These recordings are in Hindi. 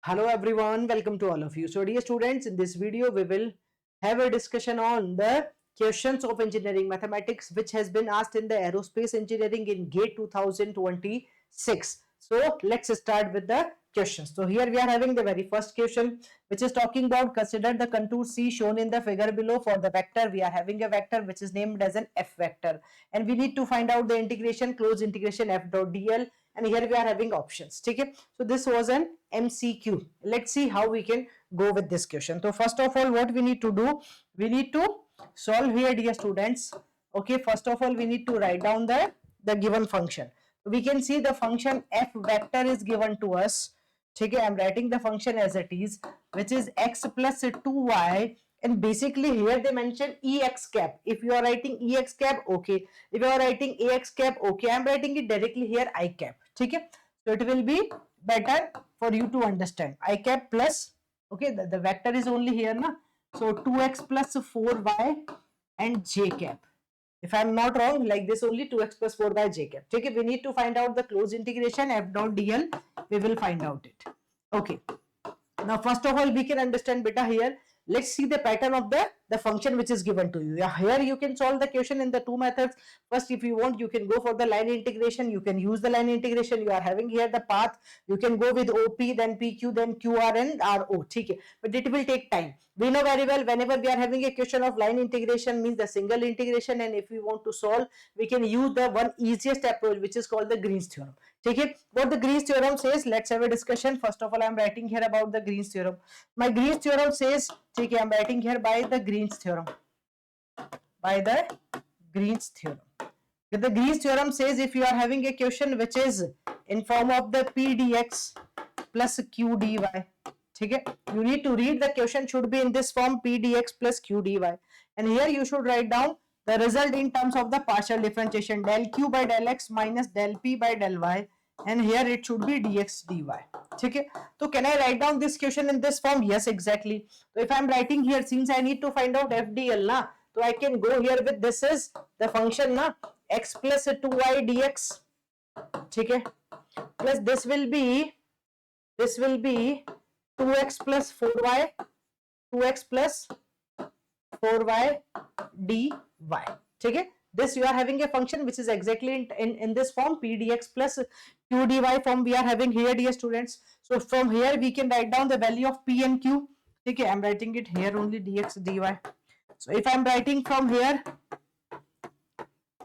Hello everyone, welcome to all of you. So dear students, in this video we will have a discussion on the questions of engineering mathematics which has been asked in the aerospace engineering in GATE 2026. So let's start with the questions. So here we are having the very first question which is talking about consider the contour C shown in the figure below. For the vector we are having a vector which is named as an F vector and we need to find out the integration close integration F dot dl, and here we are having options. Okay, so this was an MCQ. Let's see how we can go with this question. So first of all, what we need to do, we need to solve here, dear students. Okay, first of all we need to write down the given function. We can see the function F vector is given to us. Okay, I'm writing the function as it is, which is x plus 2y, and basically here they mention ex cap. If you are writing ex cap, okay. If you are writing ax cap, okay. I'm writing it directly here I cap. Okay, so it will be better for you to understand. I cap plus, okay, the vector is only here na, so 2x plus 4y and j cap. If I'm not wrong, like this only 2x plus 4 by j cap. Okay, we need to find out the closed integration F dot dl. We will find out it. Okay. Now first of all we can understand beta here. Let's see the pattern of the function which is given to you. Here you can solve the question in the two methods. First, if you want, you can go for the line integration. You can use the line integration. You are having here the path. You can go with OP, then PQ, then QR and RO. Okay, but it will take time. We know very well whenever we are having a question of line integration means the single integration, and if we want to solve, we can use the one easiest approach which is called the Green's theorem. Okay, what the Green's theorem says, let's have a discussion. First of all, I am writing here about the Green's theorem. My Green's theorem says, okay, I am writing here by the Green's theorem. By the Green's theorem. The Green's theorem says if you are having a question which is in form of the P dx plus Q dy, okay, you need to read the question should be in this form P dx plus Q dy, and here you should write down the result in terms of the partial differentiation del q by del x minus del p by del y, and here it should be dx dy. Okay, so can I write down this question in this form? Yes, exactly. So if I am writing here, since I need to find out FDL na, so I can go here with this is the function na, x plus 2y dx, okay, plus this will be 2x plus 4y, 2x plus 4y dy. Okay, this you are having a function which is exactly in this form P dx plus Q dy form we are having here, dear students. So from here we can write down the value of P and Q. Okay, I'm writing it here only dx dy. So if I'm writing from here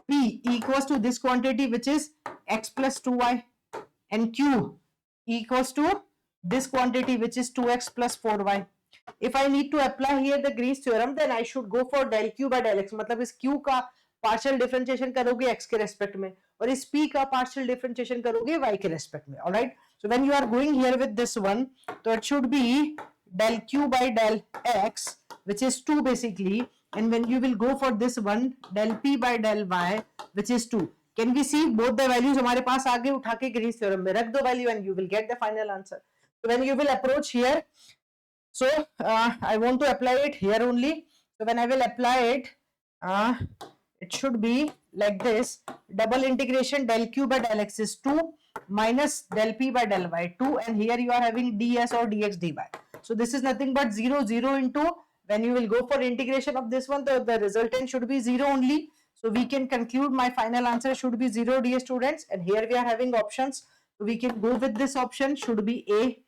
P equals to this quantity which is x plus 2y, and Q equals to this quantity which is 2x plus 4y. If I need to apply here the Green's theorem, then I should go for del q by del x. मतलब इस q का पार्शियल डिफरेंशिएशन करोगे x के रेस्पेक्ट में और इस p का पार्शियल डिफरेंशिएशन करोगे y के रेस्पेक्ट में. Alright, so when you are going here with this one, so it should be del q by del x which is 2 basically, and when you will go for this one del p by del y which is 2. Can we see both the values हमारे पास आगे उठा के Green's theorem में रख दो value and you will get the final answer. So when you will approach here, so I want to apply it here only. So when I will apply it, it should be like this. Double integration del q by del x is 2 minus del p by del y 2, and here you are having ds or dx dy. So this is nothing but 0 0 into, when you will go for integration of this one, the resultant should be 0 only. So we can conclude my final answer should be 0, dear students, and here we are having options. So we can go with this option should be A.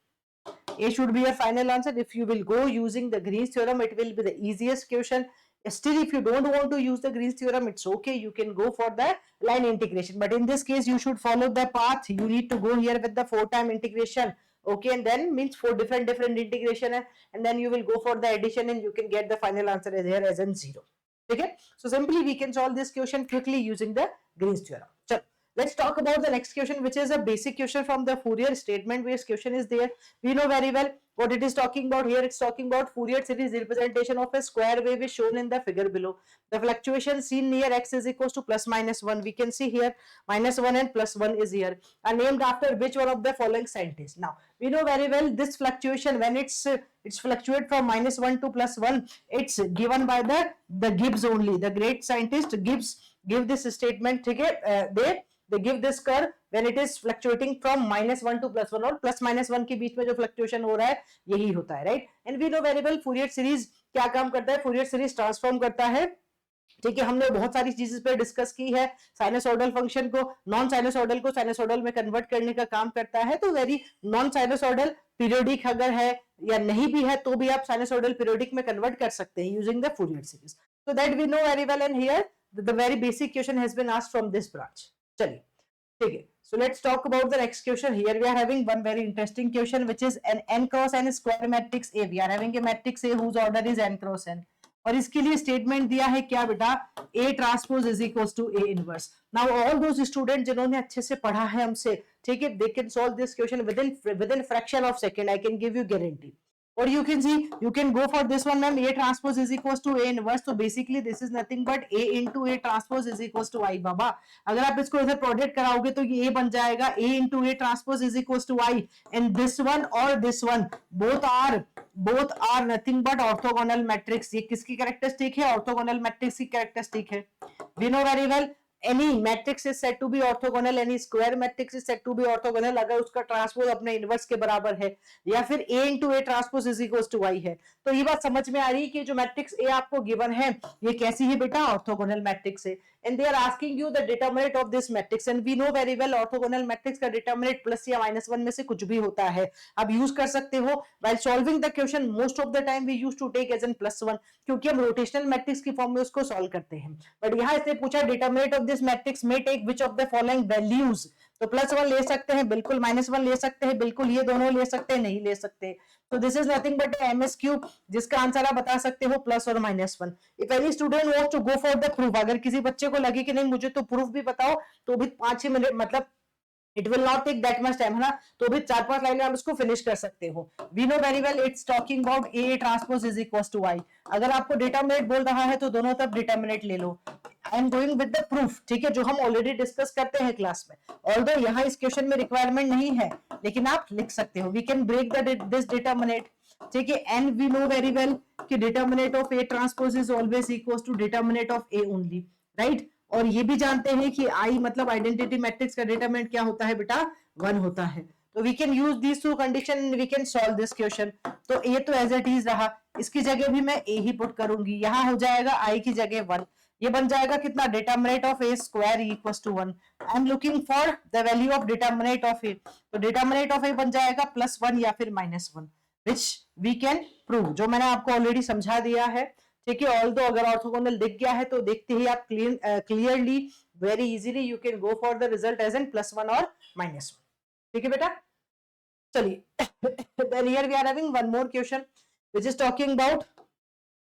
A should be your final answer. If you will go using the Green's theorem, it will be the easiest question. Still, if you don't want to use the Green's theorem, it's okay. You can go for the line integration. But in this case, you should follow the path. You need to go here with the 4-time integration. Okay, and then means 4 different integration, and then you will go for the addition and you can get the final answer as here as in 0. Okay, so simply we can solve this question quickly using the Green's theorem. So let's talk about the next question, which is a basic question from the Fourier statement based question is there. We know very well what it is talking about here. It's talking about Fourier series representation of a square wave is shown in the figure below. The fluctuation seen near x is equals to plus minus 1. We can see here minus 1 and plus 1 is here, are named after which one of the following scientists. Now we know very well this fluctuation, when it's fluctuate from minus 1 to plus 1, it's given by the Gibbs only. The great scientist Gibbs give this statement. Okay, they they give this curve when it is fluctuating from -1 to +1 और +-1 के बीच में जो फ्लक्चुएशन हो रहा है यही होता है, right. And we know very well Fourier series क्या काम करता है, फूरियर सीरीज ट्रांसफॉर्म करता है, ठीक है। हमने बहुत सारी चीजें पे डिस्कस की है, साइनसोइडल फंक्शन को नॉन साइनसोइडल को साइनसोइडल में कन्वर्ट करने का काम करता है। तो वेरी नॉन साइनसोइडल पीरियोडिक अगर है या नहीं भी है तो भी आप साइनसोइडल पीरियोडिक में कन्वर्ट कर सकते हैं using the Fourier series. So that we know very well and here the very basic question has been asked from this branch. चलिए ठीक है, so let's talk about the next question. Here we are having one very interesting question which is an n cross n square matrix A. We are having a matrix A whose order is n cross n और इसके लिए स्टेटमेंट दिया है क्या बेटा, A transpose is equal to A inverse. Now all those student जिन्होंने अच्छे से पढ़ा है हमसे, ठीक है, they can solve this question within fraction of second, I can give you guarantee. Or you can see, you can go for this one, ma'am. A transpose is equals to A inverse. So basically, this is nothing but A into A transpose is equals to I. बाबा, अगर आप इसको इधर प्रोजेक्ट कराओगे तो ये A बन जाएगा A into A transpose is equals to I. And this one or this one, both are nothing but orthogonal matrix. ये किसकी कैरेक्टरिस्टिक है, ऑर्थोगोनल मैट्रिक्स की कैरेक्टरिस्टिक है। We know very well any matrix is said to be orthogonal, any square matrix is said to be orthogonal अगर उसका ट्रांसपोज अपने इनवर्स के बराबर है या फिर A into A transpose is equals to Y है। तो ये बात समझ में आ रही है कि जो मैट्रिक्स A आपको गिवन है ये कैसी है बेटा, ऑर्थोगोनल मैट्रिक्स है। and they are asking you the determinant of this matrix and we know very well orthogonal matrix का determinant प्लस या -1 में से कुछ भी होता है, आप यूज कर सकते हो while solving the question। most of the time we used to take as an +1 क्योंकि हम रोटेशनल मैट्रिक्स की फॉर्म में उसको सॉल्व करते हैं। बट यहाँ इसने पूछा determinant of this matrix may take which of the following values, तो +1 ले सकते हैं बिल्कुल, -1 ले सकते हैं बिल्कुल, ये दोनों ले सकते हैं नहीं ले सकते। तो this is nothing but MS cube जिसका आंसर आप बता सकते हो प्लस और -1। If any student wants to go for the proof, अगर किसी बच्चे को लगे कि नहीं मुझे तो प्रूफ भी बताओ, तो भी 5-6 मिनट मतलब it will not take that much time है ना, तो भी 4-5 लाइन में आप इसको फिनिश कर सकते हो। We know very well it's talking about A transpose is equals to I। अगर आपको डिटरमिनेंट बोल रहा है तो दोनों तरफ डिटरमिनेंट ले लो। I am going with the proof, ठीक है, जो हम ऑलरेडी डिस्कस करते हैं क्लास में। ऑल्दो यहाँ इस क्वेश्चन में रिक्वायरमेंट नहीं है लेकिन आप लिख सकते हो। We can break the this determinant, ठीक है, and we know very well कि determinant of A transpose is always equals to determinant of A only, right. और ये भी जानते हैं कि I मतलब आइडेंटिटी मैट्रिक्स का डिटरमिनेंट क्या होता है बेटा, 1 होता है। तो we can use this two condition and we can solve this question. तो ये तो एज इट इज रहा, इसकी जगह भी मैं A ही पुट करूंगी, यहाँ हो जाएगा I की जगह 1, ये बन जाएगा कितना, determinant of A square equals to 1। I am looking for the value of determinant of A, तो डिटरमिनेंट ऑफ A बन जाएगा +1 या फिर -1 which we can prove, जो मैंने आपको ऑलरेडी समझा दिया है, ठीक है। ऑल्दो अगर ऑर्थोगोनल दिख गया है तो देखते ही आप clearly very easily you can go for the result as an +1 और -1, ठीक है बेटा। चलिए then here we are having one more question which is talking about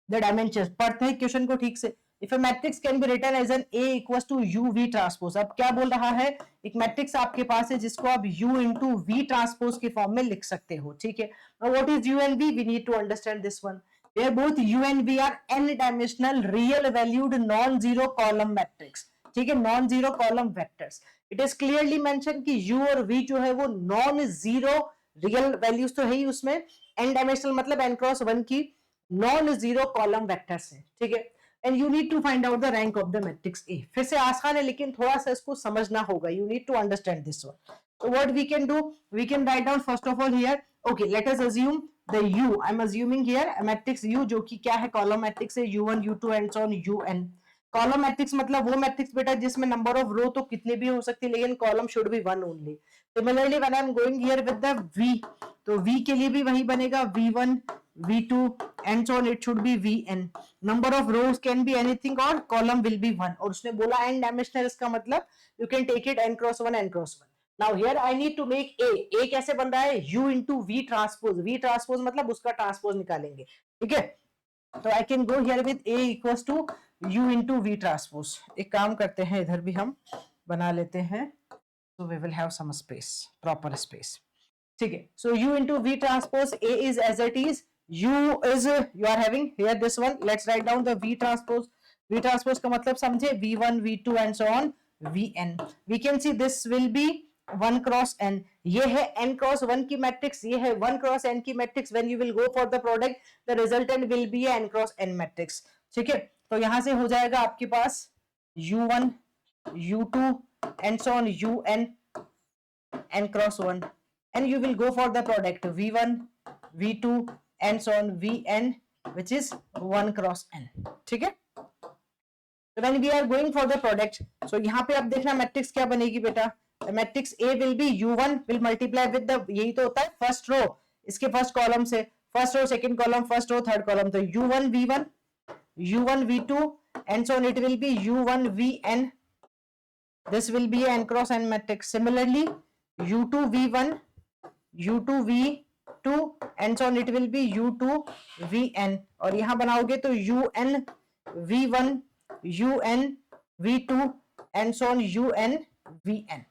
the dimensions। पढ़ते हैं क्वेश्चन को ठीक से। If a matrix can be written as an A equals to UV transpose, अब क्या बोल रहा है, एक मैट्रिक्स आपके पास है जिसको आप U into V transpose के फॉर्म में लिख सकते हो, ठीक है। Now what is U and V? We need to understand this one, where both U and V are n-dimensional real valued non-zero column matrix, ठीक है, non-zero column vectors। It is clearly mentioned कि U और V जो है वो non-zero real values तो है ही उसमें, n-dimensional मतलब n cross 1 की non-zero column vectors है, ठीक है। And you need to find out the rank of the matrix A। फिर से आसान है लेकिन थोड़ा सा इसको समझना होगा, you need to understand this one। So what we can do, we can write down first of all here, okay, let us assume the U, I'm assuming here a matrix U जो कि क्या है, कॉलम मैट्रिक्स है, U1 U2 and so on UN। Column matrix मतलब वो मैट्रिक्स बेटा जिसमें नंबर ऑफ रो तो कितने भी हो सकती है लेकिन column should be 1 only. Similarly when I am going here with the V, तो V के लिए भी वही बनेगा, V1 V2 and so on, it should be Vn। number of rows can be anything or column will be 1, और उसने बोला n dimensional, इसका मतलब you can take it n cross 1 n cross 1। now here I need to make A कैसे बन रहा है, U into V transpose, V transpose मतलब उसका ट्रांसपोज निकालेंगे, ठीक है। तो I can go here with A equals to U into V transpose। एक काम करते हैं, इधर भी हम बना लेते हैं, so we will have some space, proper space, ठीक है। so U into V transpose, A is as it is, U is you are having here this one, let's write down the V transpose। V transpose का मतलब समझे, V1 V2 and so on Vn। we can see this will be 1 cross n, ये है n cross 1 की मैट्रिक्स, ये है 1 cross n की matrix. when you will go for the product the resultant will be n cross n matrix, ठीक है। तो यहां से हो जाएगा आपके पास U1 U2 and so on un n cross 1, and you will go for the product v1 v2 and so on vn, which is 1 cross n. ठीक है, so when we are going for the product, so यहाँ पे अब देखना मैट्रिक्स क्या बनेगी बेटा, matrix A will be u1 will multiply with the, यही तो होता है फर्स्ट रो, इसके फर्स्ट कॉलम से, first row second column first row third column, तो u1 v1 u1 v2 and so on it will be u1 vn, this will be n cross n matrix. Similarly u2 v1 u2 v2 and so on it will be u2 vn, और यहां बनाओगे तो un v1 un v2 and so on un vn.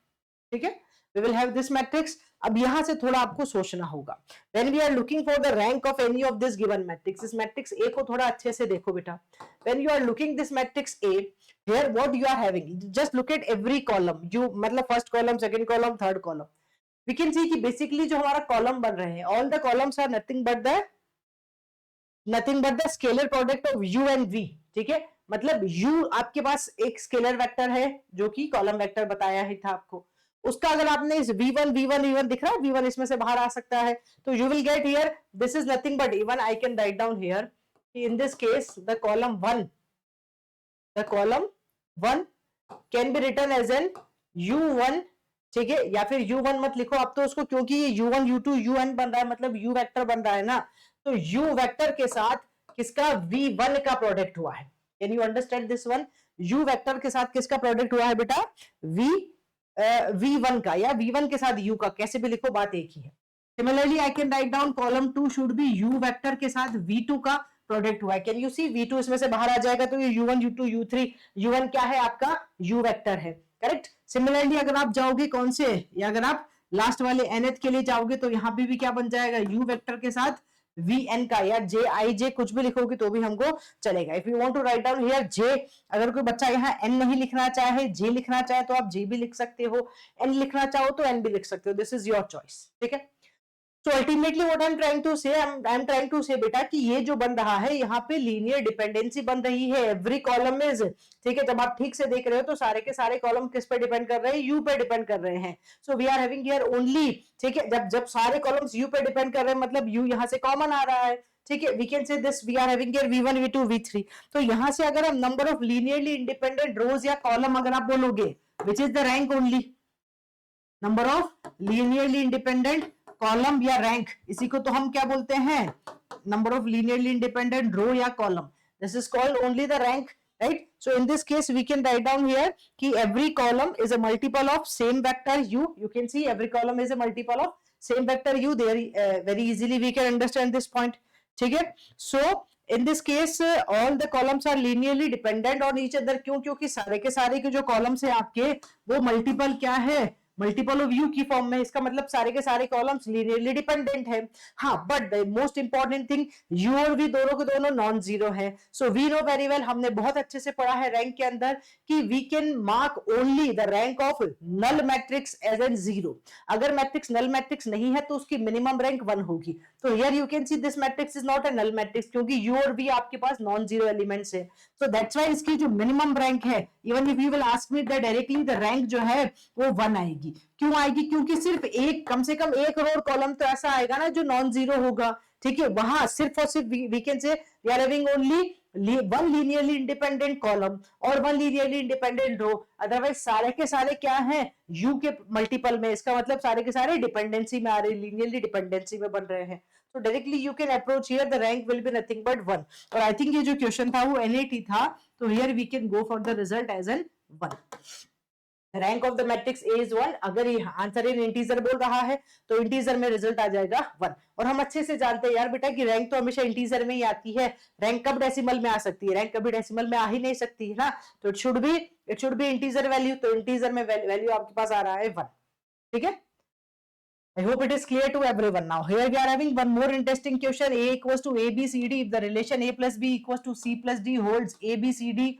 ठीक है, we will have this matrix. अब यहां से थोड़ा आपको सोचना होगा, when we are looking for the rank of any of this given matrix, इस matrix A को थोड़ा अच्छे से देखो बेटा, when you are looking this matrix A, here what you are having, just look at every column, you मतलब first column second column third column, we can see कि basically जो हमारा column बन रहे हैं, all the columns are nothing but the scalar product of u and v. ठीक है, मतलब u आपके पास एक स्केलर वेक्टर है जो कि कॉलम वेक्टर बताया ही था आपको, उसका अगर आपने इस v1 v1 v1 दिख रहा है, v1 इसमें से बाहर आ सकता है, तो you will get here this is nothing but even I can write down here in this case the column 1 can be written as an u1. ठीक है, या फिर u1 मत लिखो आप तो उसको, क्योंकि ये u1 u2 un बन रहा है, मतलब u वेक्टर बन रहा है ना, तो u वेक्टर के साथ किसका v1 का प्रोडक्ट हुआ है. Can you understand this one, u vector के साथ किसका प्रोडक्ट हुआ है बेटा, v1 का, या v1 के साथ u का, कैसे भी लिखो बात एक ही है. Similarly I can write down column 2 should be u vector के साथ v2 का प्रोडक्ट हुआ है. कैन यू सी v2 इसमें से बाहर आ जाएगा तो ये u1 u2 u3, u1 क्या है आपका u वेक्टर है, करेक्ट. सिमिलरली अगर आप जाओगे कौन से, या अगर आप लास्ट वाले nth के लिए जाओगे तो यहाँ पे भी क्या बन जाएगा, u वेक्टर के साथ vn का, या j i j कुछ भी लिखोगे तो भी हमको चलेगा. If you want to write down here j, अगर कोई बच्चा यहाँ n नहीं लिखना चाहे j लिखना चाहे तो आप j भी लिख सकते हो, n लिखना चाहो तो n भी लिख सकते हो, दिस इज योर चॉइस. ठीक है, So ultimately what I'm trying to say, I'm trying to say बेटा कि ये जो बन रहा है यहाँ पे लीनियर डिपेंडेंसी बन रही है, एवरी कॉलम इज, ठीक है, जब आप ठीक से देख रहे हो तो सारे के सारे कॉलम किस पे डिपेंड कर रहे हैं, यू पे डिपेंड कर रहे हैं. So we are having here only, ठीक है, जब सारे कॉलम्स यू पे डिपेंड कर रहे हैं मतलब यू यहाँ से कॉमन आ रहा है. ठीक है, we can say this we are having here v1 v2 v3. तो यहाँ से अगर हम number of linearly independent rows या कॉलम अगर आप बोलोगे which is the rank only, number of linearly independent column या रैंक, इसी को तो हम क्या बोलते हैं, number of linearly independent row या column, this is called only the rank, right? So in this case we can write down here कि every column is a multiple of same vector u. You can see every column is a multiple of same vector u. There very easily we can understand this point. ठीक है, so in this case all the columns are linearly dependent on each other. क्यों, क्योंकि सारे के सारे के जो columns है आपके वो multiple क्या है, मल्टीपल ऑफ यू की फॉर्म में, इसका मतलब सारे के सारे कॉलम्स लीनियरली डिपेंडेंट है. हाँ, but the most important thing u और वी दोनों के दोनों नॉन जीरो है. So we know very well, हमने बहुत अच्छे से पढ़ा है रैंक के अंदर कि we can mark only the rank of null matrix as an zero. अगर मैट्रिक्स नल मैट्रिक्स नहीं है तो उसकी मिनिमम रैंक 1 होगी. तो here you can see this matrix is not a null matrix, क्योंकि यू और वी आपके पास नॉन जीरो एलिमेंट्स है. सो दैट्स व्हाई इसकी जो मिनिमम रैंक है, even if you will ask me that directly, the rank जो है वो 1 आएगी. क्यों आएगी, क्योंकि सिर्फ एक, कम से कम एक रो और कॉलम तो ऐसा आएगा ना जो नॉन जीरो होगा. ठीक है, वहां सिर्फ और सिर्फ we can say we are having only one linearly independent column और one linearly independent row. Otherwise सारे के सारे क्या हैं, यू के मल्टीपल में, इसका मतलब सारे के सारे डिपेंडेंसी में आ रहे, लीनियरली डिपेंडेंसी में बन रहे हैं. तो directly you can approach here the rank will be nothing but 1. और आई थिंक ये जो क्वेश्चन था वो NAT था, तो here we can go for the result as an 1. Rank of the matrix A is 1. अगर ये आंसर इन इंटीजर बोल रहा है तो इंटीजर में रिजल्ट आ जाएगा 1. और हम अच्छे से जानते हैं यार बेटा कि रैंक तो हमेशा इंटीजर में ही आती है, रैंक कब डेसिमल में आ सकती है, रैंक कभी डेसिमल में आ ही नहीं सकती है ना. तो it should be integer value, तो इंटीजर में वैल्यू आपके पास आ रहा है 1. ठीक है, I hope it is clear to everyone. Now here we are having one more interesting question. A equals to ABCD if the relation A plus B equals to C plus D holds ABCD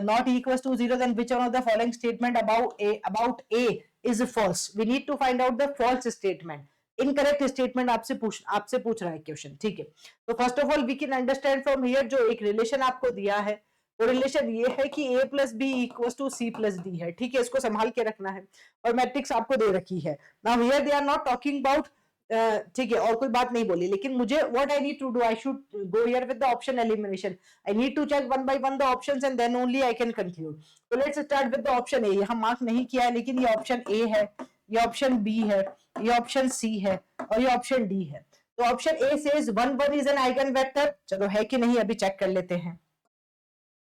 not equals to 0, then which one of the following statement about A is false? We need to find out the false statement. Incorrect statement आपसे पूछ रहा है क्वेश्चन. ठीक है, तो first of all we can understand from here, जो एक रिलेशन आपको दिया है कोरिलेशन ये है कि a plus b equal to c plus d है, ठीक है, इसको संभाल के रखना है। और मैट्रिक्स आपको दे रखी है। Now here they are not talking about, ठीक है, और कोई बात नहीं बोली, लेकिन मुझे what I need to do, I should go here with the option elimination. I need to check one by one the options and then only I can conclude. तो let's start with the option A. यहाँ मार्क नहीं किया है, लेकिन ये ऑप्शन ए है, ये ऑप्शन बी है, ये ऑप्शन सी है और ये ऑप्शन डी है। तो option A says 1 1 is an eigen vector. चलो है कि नहीं अभी चेक कर लेते हैं।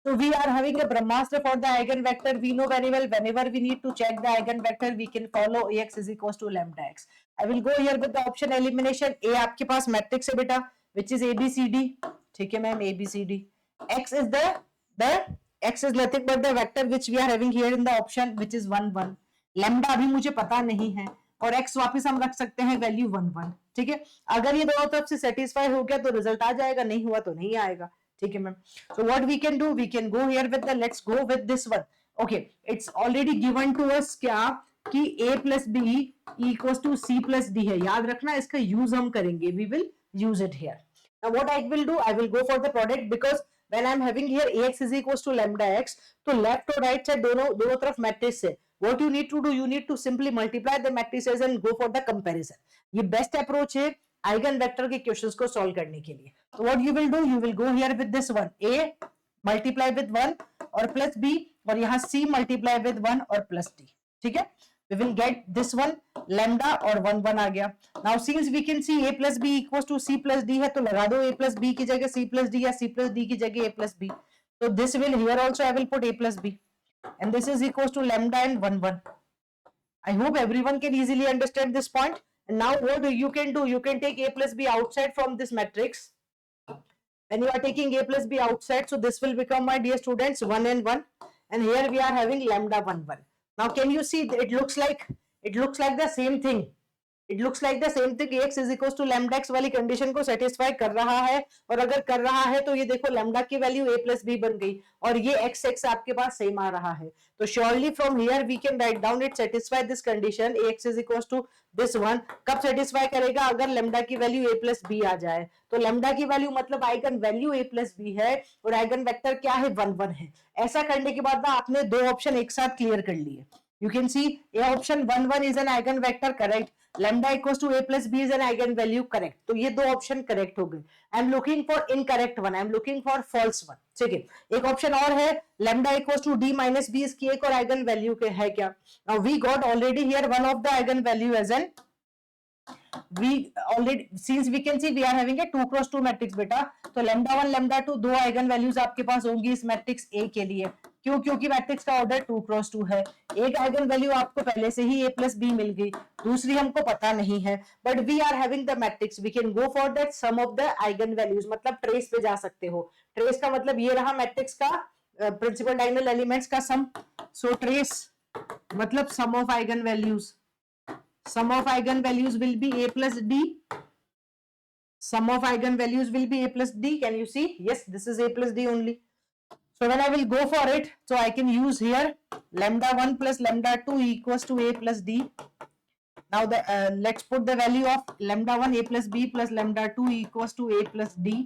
So we are having a Brahmastra for the eigenvector. We know very well whenever we need to check the eigenvector, we can follow Ax is equals to lambda x. I will go here with the option elimination. A आपके पास मैट्रिक्स है बेटा, which is ABCD. ठीक है ma'am, ABCD. X is the X is nothing but the vector which we are having here in the option, which is 1 1. Lambda अभी मुझे पता नहीं है और x वापस हम रख सकते हैं वैल्यू 1 1. ठीक है, अगर ये दोनों तरफ से सेटिस्फाई हो गया तो रिजल्ट आ जाएगा, नहीं हुआ तो नहीं आएगा। ठीक है ma'am. So what we can do, we can go here with the, let's go with this one. Okay, it's already given to us क्या कि a plus b equals to c plus d है। याद रखना, इसका यूज हम करेंगे, we will use it here. Now what I will do, I will go for the product because when I'm having here ax is equals to lambda x, तो left और right side दोनों तरफ मैट्रिक्स है। What you need to do, you need to simply multiply the matrices and go for the comparison. ये बेस्ट अप्रोच है आइगन वेक्टर के क्वेश्चंस को सॉल्व करने के लिए। तो what you will do, you will go here with this one, a multiply with 1 और प्लस b, और यहाँ c मल्टीप्लाई विद 1 और प्लस d। ठीक है, we will get this one lambda और 1 1 आ गया। now since we can see a plus b equals to c plus d है, तो लगा दो a plus b की जगह c plus d या c plus d की जगह a plus b। so this will here also I will put a plus b and this is equals to lambda and 1 1. I hope everyone can easily understand this point. And now what you can do, you can take a plus b outside from this matrix. When you are taking a plus b outside, so this will become, my dear students, 1 and 1, and here we are having lambda 1 1. Now can you see, it looks like the same thing. It looks like the same thing. Ax is equals to lambda x वाली कंडीशन को सेटिस्फाई कर रहा है, और अगर कर रहा है तो ये देखो लैम्डा की वैल्यू a प्लस बी बन गई और ये x x आपके पास सेम आ रहा है। तो surely from here we can write down it satisfy this condition ax is equals to this one। कब सेटिस्फाई करेगा, अगर लैम्डा की वैल्यू a प्लस बी आ जाए। तो लैम्डा की वैल्यू मतलब eigen value a plus b है और आइगन वेक्टर क्या है, 1 1 है। ऐसा करने के बाद ना आपने दो ऑप्शन एक साथ क्लियर कर लिए। You can see a option 1 1 is an eigen vector, correct. Lambda equals to a plus b is an eigen value, correct. तो ये दो ऑप्शन करेक्ट हो गए। I am looking for incorrect one, I am looking for false one. ठीक है, एक ऑप्शन और है, lambda equals to d minus b, इसकी एक और आइगन वैल्यू के है क्या। Now we got already here one of the eigen value as an, we already, since we can see we are having a 2 cross 2 matrix बेटा, तो lambda 1 lambda 2 दो आइगन वैल्यूज आपके पास होंगी इस मैट्रिक्स A के लिए। क्यों, क्योंकि मैट्रिक्स का ऑर्डर 2 क्रॉस 2 है। एक आइगन वैल्यू आपको पहले से ही a प्लस बी मिल गई, दूसरी हमको पता नहीं है, but we are having the matrix, we can go for that sum of the eigen values, मतलब ट्रेस पे जा सकते हो। ट्रेस का मतलब ये रहा मैट्रिक्स का प्रिंसिपल डायगोनल एलिमेंट्स का सम। सो ट्रेस मतलब sum of eigenvalues, sum of eigenvalues will be a plus d, sum of eigenvalues will be a plus d. Can you see, yes, this is a plus d only. So when I will go for it, so I can use here lambda 1 plus lambda 2 equals to a plus d. Now the let's put the value of lambda 1 a plus b plus lambda 2 equals to a plus d.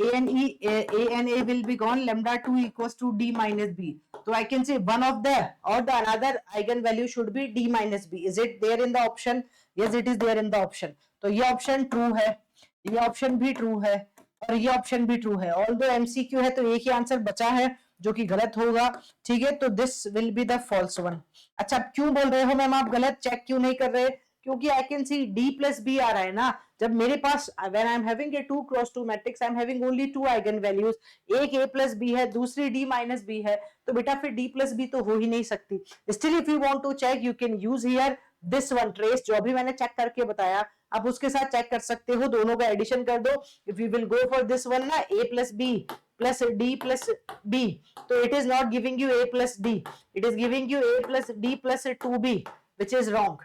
A and a will be gone, lambda 2 equals to d minus b. So I can say one of the or the another eigenvalue should be d minus b. Is it there in the option? Yes, it is there in the option. तो ये ऑप्शन ट्रू है, ये ऑप्शन भी ट्रू है और ये ऑप्शन भी ट्रू है। ऑल्दो एमसीक्यू है तो एक ही आंसर बचा है जो कि गलत होगा। ठीक है, तो this will be the false one. अच्छा, क्यों बोल रहे हो मैम आप गलत, चेक क्यों नहीं कर रहे, क्योंकि I can see d plus b आ रहा है ना। जब मेरे पास when I am having a 2 cross 2 matrix, I am having only 2 eigen values, एक a plus b है, दूसरी d minus b है, तो बेटा फिर d plus b तो हो ही नहीं सकती। Still if you want to check, you can use here this one trace, जो अभी मैंने चेक करके बताया, आप उसके साथ चेक कर सकते हो, दोनों का एडिशन कर दो। If you will go for this one ना, a plus b plus d plus b, तो it is not giving you a plus d, it is giving you a plus d plus 2b, which is wrong।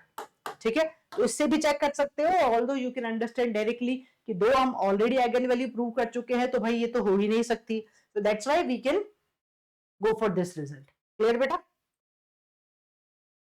ठीक है, तो इससे भी चेक कर सकते हो। Although you can understand directly कि दो हम ऑलरेडी आइगन वैल्यू प्रूव कर चुके हैं, तो भाई ये तो हो ही नहीं सकती। So that's why we can go for this result. Clear बेटा,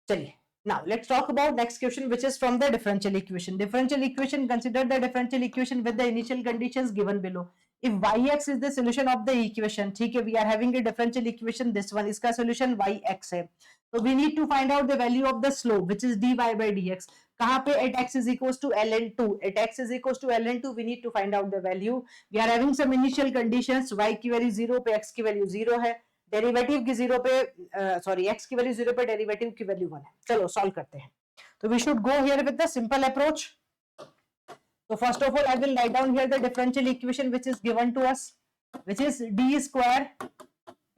चलिए now let's talk about next question, which is from the differential equation। differential equation, consider the differential equation with the initial conditions given below। if yx is the solution of the equation, ठीक है, we are having a differential equation, this one, इसका solution yx है, so we need to find out the value of the slope which is dy by dx. कहाँ पे at x is equals to ln2, at x is equals to ln2 we need to find out the value. We are having some initial conditions, y की वैल्यू 0 पे x की वैल्यू 0 है, डेरिवेटिव की 0 पे सॉरी x की वैल्यू 0 पे डेरिवेटिव की वैल्यू 1 है. चलो सॉल्व करते हैं. तो we should go here with the simple approach. So first of all I will write down here the differential equation which is given to us, which is d square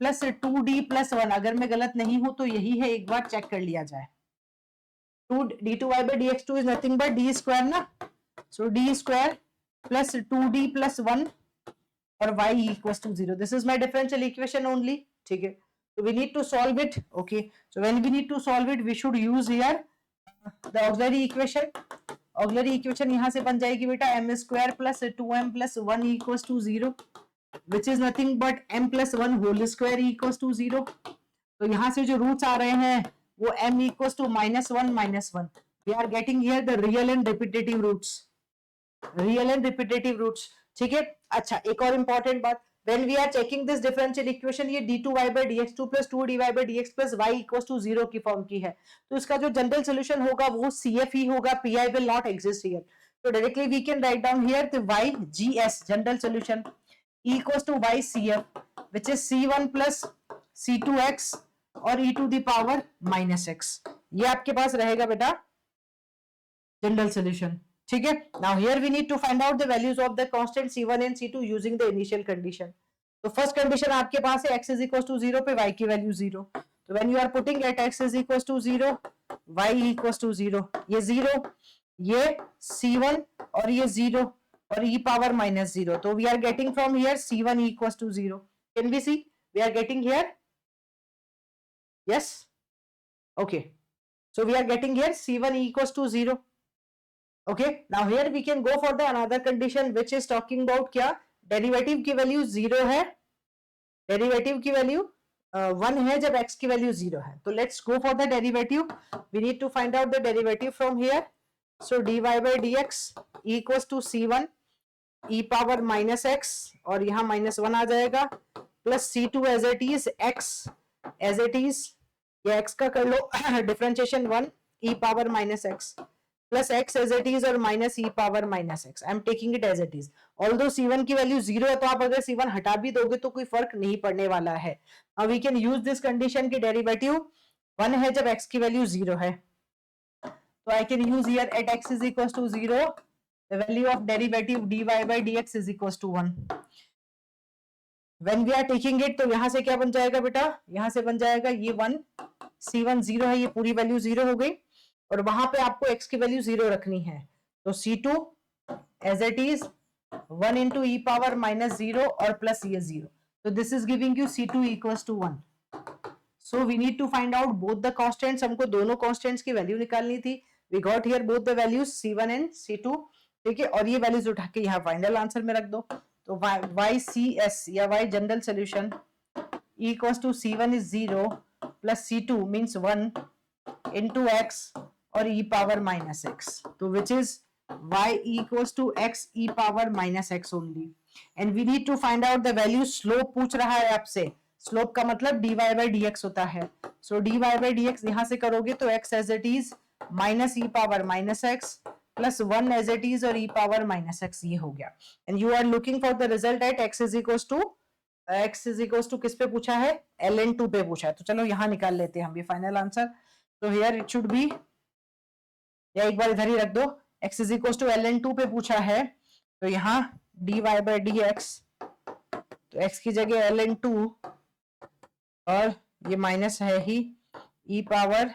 plus 2d plus 1. अगर मैं गलत नहीं हूं तो यही है, एक बार चेक कर लिया जाए. 2 d2y by dx2 is nothing but d square ना, so d square plus 2d plus 1 और y equals to 0. This is my differential equation only, ठीक है. So we need to solve it. Okay, so when we need to solve it we should use here the auxiliary equation. Auxiliary equation यहां से बन जाएगी बेटा m square plus 2m plus 1 equals to 0, which is nothing but m plus 1 whole square equals to 0. तो यहां से जो रूट्स आ रहे हैं वो m equals to -1 -1. We are getting here the real and repetitive roots, real and repetitive roots, ठीक है. अच्छा, एक और इंपॉर्टेंट बात, when we are checking this differential equation, ये d2y by dx2 plus 2dy by dx plus y equals to 0 की फॉर्म की है, तो इसका जो जनरल सोल्यूशन होगा वो CF ही होगा, PI will not exist here. So directly we can write down here the y GS general solution equals to y CF which is C1 plus C2x और e to the power minus x. ये आपके पास रहेगा बेटा जनरल सोल्यूशन, ठीक है. Now here we need to find out the values of the constant C1 and C2 using the initial condition. तो फर्स्ट कंडीशन आपके पास है x is equals to 0 पे y की वैल्यू 0. तो when you are putting at x is equals to 0, y equals to 0, ये 0, ये C1 और ये 0 और e power minus 0. तो we are getting from here C1 equals to 0. Can we see? We are getting here. Yes. Okay. So we are getting here C1 equals to 0. Okay, now here we can go for the another condition which is talking about क्या, डेरिवेटिव की वैल्यू 0 है, डेरिवेटिव की वैल्यू 1 है जब x की वैल्यू 0 है. तो let's go for the derivative. We need to find out the derivative from here. So dy by dx equals to c1 e power minus x और यहाँ -1 आ जाएगा plus c2 as it is x as it is, या x का कर लो differentiation 1 e power minus x plus x as it is और minus e power minus x. I am taking it as it is. Although c1 की वैल्यू 0 है तो आप अगर c1 हटा भी दोगे तो कोई फर्क नहीं पड़ने वाला है. Now we can use this condition की डेरिवेटिव 1 है जब x की वैल्यू 0 है. तो I can use here at x is equals to 0 the value of derivative dy by dx is equals to 1. When we are taking it तो यहां से क्या बन जाएगा बेटा, यहां से बन जाएगा ये 1, c1 0 है, ये पूरी वैल्यू 0 हो गई और वहां पे आपको x की वैल्यू 0 रखनी है. तो c2 as it is 1 into e power minus 0 और प्लस ये 0. So this is giving you c2 equals to 1. So we need to find out both the constants. हमको दोनों constants की वैल्यू निकालनी थी. We got here both the values c1 and c2, ठीक है. और ये वैल्यूज उठा के यहाँ फाइनल आंसर में रख दो. तो ycs या y general solution equals to c1 is 0 plus c2 means 1 into x और e power minus x. तो which is y equals to x e power minus x only. And we need to find out the value. Slope पूछ रहा है आपसे. Slope का मतलब dy by dx होता है. So dy by dx यहाँ से करोगे तो x as it is minus e power minus x plus 1 as it is और e power minus x ये हो गया. And you are looking for the result at x is equals to किस पे पूछा है, ln2 पे पूछा है. तो चलो यहाँ निकाल लेते हैं हम ये final answer. So here it should be, या एक बार इधर ही रख दो, x is equals to ln2 पे पूछा है तो यहाँ dy by dx, तो x की जगह ln2 और ये माइनस है ही e पावर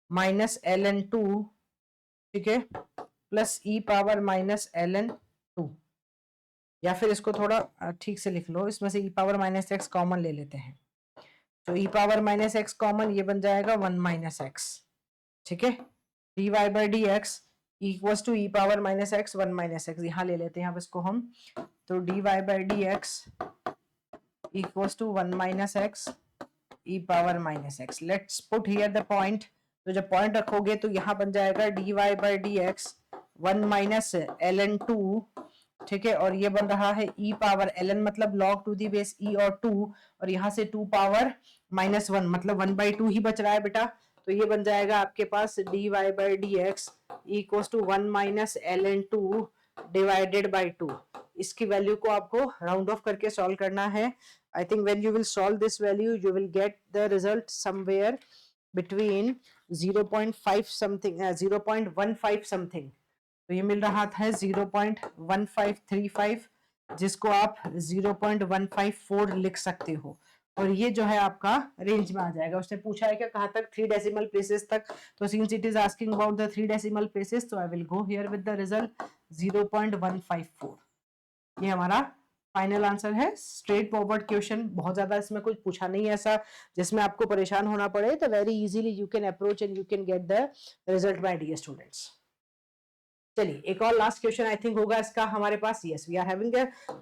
माइनस ln2, ठीक है, plus e power minus ln2. या फिर इसको थोड़ा ठीक से लिख लो, इसमें से e power minus x common ले लेते हैं. तो e power minus x common, ये बन जाएगा 1 माइनस x, ठीक है. dy by dx equals to e power minus x 1 minus x, यहाँ ले लेते हैं अब इसको हम. तो dy by dx equals to 1 minus x e power minus x. Let's put here the point. तो जब पॉइंट रखोगे तो यहाँ बन जाएगा dy by dx 1 minus ln2 ठीक है, और ये बन रहा है e पावर ln मतलब log to the base e और 2, और यहाँ से 2 पावर -1 मतलब 1/2 ही बच रहा है बेटा। तो ये बन जाएगा आपके पास dy by dx equals to 1 minus ln2 divided by 2। इसकी वैल्यू को आपको राउंड ऑफ करके सॉल्व करना है। I think when you will solve this value you will get the result somewhere between 0.5 something 0.15 something. तो ये मिल रहा था 0.1535, जिसको आप 0.154 लिख सकते हो, और ये जो है आपका रेंज में आ जाएगा। उसने पूछा है कि कहाँ तक 3 डेसिमल प्लेसेस तक, तो since it is asking about the 3 decimal places, तो I will go here with the result 0.154। ये हमारा फाइनल आंसर है। स्ट्रेट फॉरवर्ड क्वेश्चन, बहुत ज्यादा इसमें कुछ पूछा नहीं है ऐसा जिसमें आपको परेशान होना पड़े, तो very easily you can approach and you can get the result my dear students. चलिए एक और लास्ट क्वेश्चन आई थिंक होगा इसका हमारे पास। Yes, we are having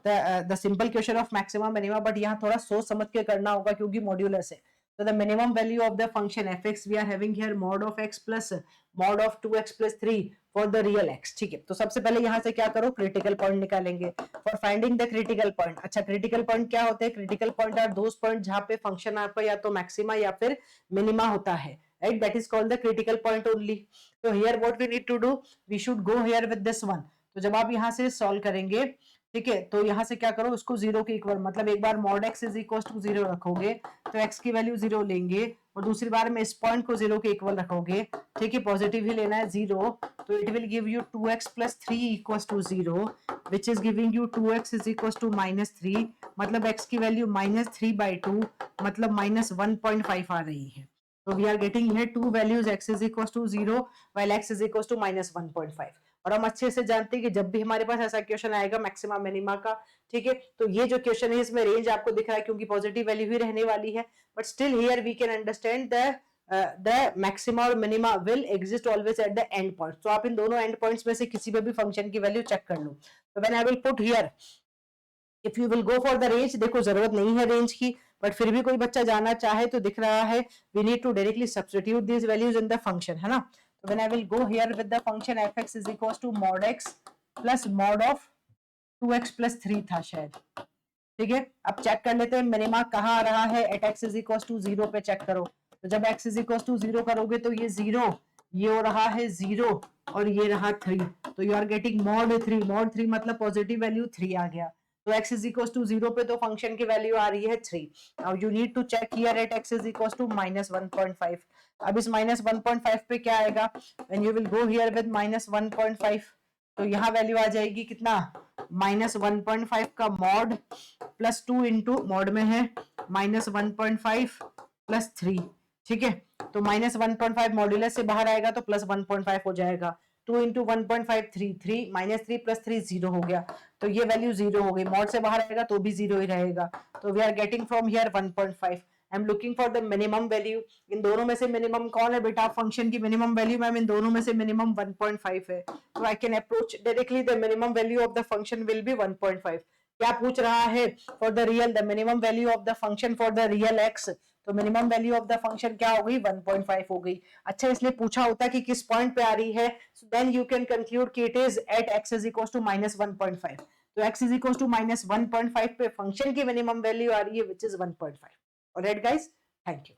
the simple question of maximum minimum, but यहाँ थोड़ा सोच समझ के करना होगा क्योंकि मॉड्यूलस है। तो the minimum value of the function fx we are having here mod of x plus mod of 2x plus 3 for the real x। ठीक है, तो सबसे पहले यहाँ से क्या करो, क्रिटिकल पॉइंट निकालेंगे for finding the critical point. अच्छा, क्रिटिकल पॉइंट क्या होते हैं? Critical point are those point जहाँ पे फंक्शन आपका या तो मैक्सिमा या फिर मिनिमा होता है, right? That is called the critical point only. So here what we need to do, we should go here with this one. तो जब आप यहाँ से सॉल्व करेंगे, ठीक है, तो यहाँ से क्या करो, उसको 0 के इक्वल, मतलब एक बार mod x is equal to 0 रखोगे तो x की वैल्यू 0 लेंगे, और दूसरी बार में इस पॉइंट को 0 के इक्वल रखोगे, ठीक है, पॉजिटिव ही लेना है 0, तो it will give you 2x plus 3 equal to 0 which is giving you 2x is equal to -3, मतलब x की वैल्यू -3/2 मतलब -1.5 आ रही है। So we are getting here two values, x is equals to 0 while x is equals to -1.5। और हम अच्छे से जानते हैं कि जब भी हमारे पास ऐसा क्वेश्चन आएगा मैक्सिमा मिनिमा का, ठीक है, तो ये जो क्वेश्चन है इसमें रेंज आपको दिख रहा है क्योंकि पॉजिटिव वैल्यू ही रहने वाली है, but still here we can understand the maxima और minima will exist always at the end point. तो आप इन दोनों एंड पॉइंट्स में से किसी पे भी फंक्शन की वैल्यू चेक कर लो। तो when I will put here if you will go for the range, देखो जरूरत नहीं है रेंज की, बट फिर भी कोई बच्चा जाना चाहे तो दिख रहा है we need to directly substitute this values in the function, है ना। तो when I will go here with the function fx is equals to mod x plus mod of 2x plus 3 था शायद, ठीक है। अब चेक कर लेते हैं मिनिमा कहाँ आ रहा है, at x is equals to 0 पे चेक करो। तो जब x इज इक्वल्स टू 0 करोगे तो ये 0, ये हो रहा है 0 और ये रहा 3, तो यू आर गेटिंग mod 3 मतलब पॉजिटिव वैल्यू 3 आ गया। तो x is equals to 0 पे तो फंक्शन की वैल्यू आ रही है 3। Now you need to check here at x is equals to -1.5। अब इस -1.5 पे क्या आएगा, when you will go here with -1.5 तो यहाँ वैल्यू आ जाएगी कितना, -1.5 का mod प्लस 2 इंटू मॉड में है -1.5 प्लस 3, ठीक है। तो -1.5 मॉड्यूलस से बाहर आएगा तो +1.5 हो जाएगा, 2 इंटू 1.5 3 -3 प्लस 3 0 हो गया, तो ये वैल्यू 0 हो गई। मॉड से बाहर आएगा तो भी 0 ही रहेगा, तो we are getting from here 1.5। I am looking for the minimum value. इन दोनों में से मिनिमम कौन है बेटा, फंक्शन की मिनिमम वैल्यू मैम इन दोनों में से मिनिमम 1.5 है, तो I can approach directly the minimum value of the function will be 1.5। क्या पूछ रहा है, for the real the minimum value of the function for the real x, तो minimum value of the function क्या हो गई, 1.5 हो गई। अच्छा, इसलिए पूछा होता कि किस पॉइंट पे आ रही है, so then you can conclude कि it is at x is equals to -1.5। तो x is equals to -1.5 पे फंक्शन की मिनिमम वैल्यू आ रही है which is 1.5। Alright guys, thank you.